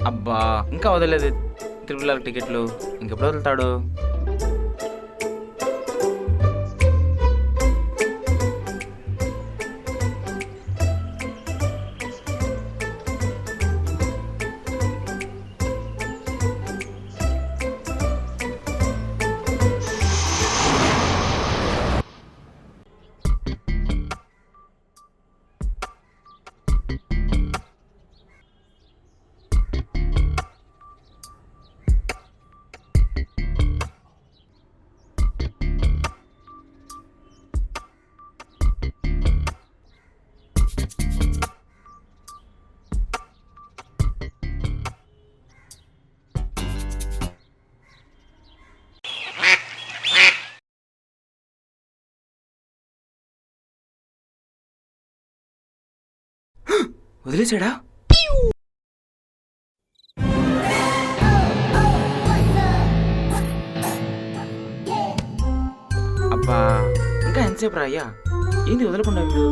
అబ్బా ఇంకా వదలలేదు తిరుమల టికెట్లు, ఇంకెప్పుడు వదులుతాడు? వదిలేసాడా? అబ్బా ఇంకా ఎంతసేపు రా అయ్యా, ఏంది వదలకుండా వీడు?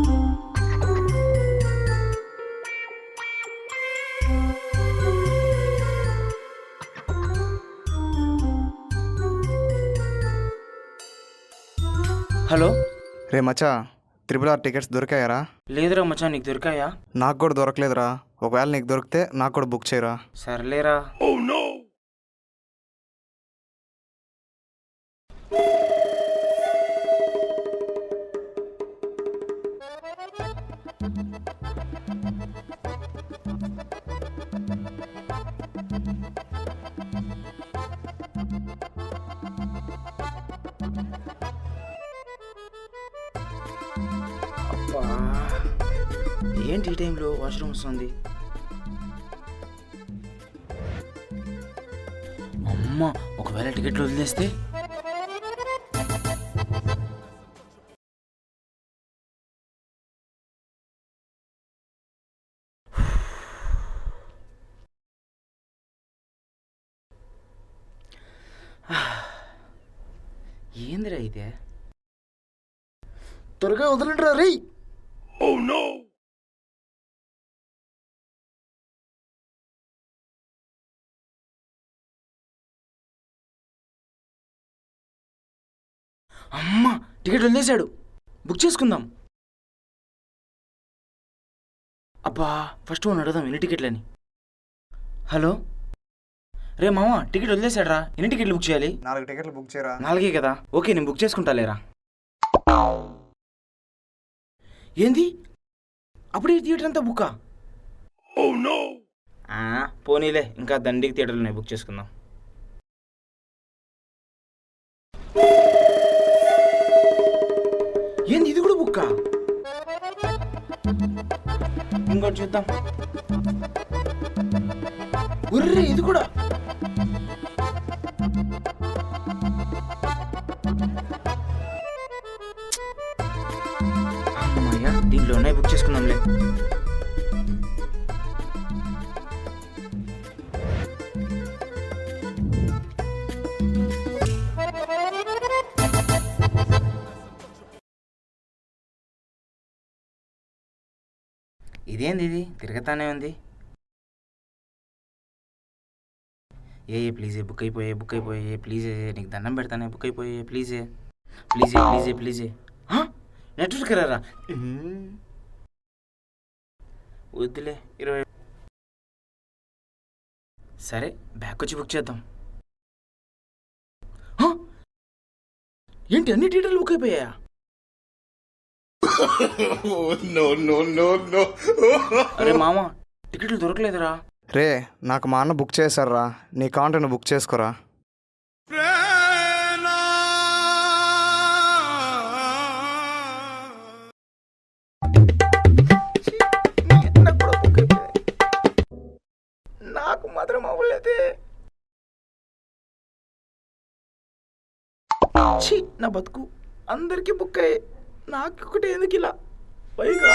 హలో రే మచ్చా, RRR టికెట్స్ దొరికాయరా? లేదురా మచ్చా, నీకు దొరికాయా? నాకు కూడా దొరకలేదురా. ఒకవేళ నీకు దొరికితే నాకు కూడా బుక్ చేయరా. సర్లేరా. ఏంటి ఈ టైంలో వాష్రూమ్ వస్తుంది? అమ్మ, ఒకవేళ టికెట్లు వదిలేస్తే? ఏందిరా ఇదే? త్వరగా వదలండి రా రే. అమ్మ, టికెట్ వదిలేశాడు. బుక్ చేసుకుందాం. అబ్బా, ఫస్ట్ వన్ అడుగుదాం ఎన్ని టికెట్లని. హలో రే మామ, టికెట్ వదిలేశాడు రా. ఎన్ని టికెట్లు బుక్ చేయాలి? 4 టికెట్లు బుక్ చేయరా. 4 కదా, ఓకే నేను బుక్ చేసుకుంటా లేరా. ఏంది అప్పుడే థియేటర్ అంతా బుక్కా? పోనీలే, ఇంకా దండికి థియేటర్లు ఉన్నాయి, బుక్ చేసుకుందాం. ఏంది ఇది కూడా బుక్కా? ఇంకోటి చూద్దాం. ఉర్రే, ఇది కూడా. అమ్మయ్యా, దీంట్లోనే బుక్ చేసుకుందాంలే. ఇదేంది ఇది తిరగతానే ఉంది? ప్లీజే బుక్ అయిపోయే ప్లీజే, నీకు దండం పెడతానే, బుక్ అయిపోయే ప్లీజే ప్లీజే. నెట్వర్క్ రారా? వద్దులే 20. సరే, బ్యాక్ వచ్చి బుక్ చేద్దాం. ఏంటి అన్ని థియేటర్లు బుక్ అయిపోయా? అరే మామ, టికెట్లు దొరకలేదురా. రే, నాకు మా అన్న బుక్ చేశారా. నీ కాంటను బుక్ చేసుకోరా. నాకు మాత్రం అవ్వలేదే. నా బతుకు అందరికీ బుక్ అయ్యే, నాకు ఒకటి ఎందుకు ఇలా? పైగా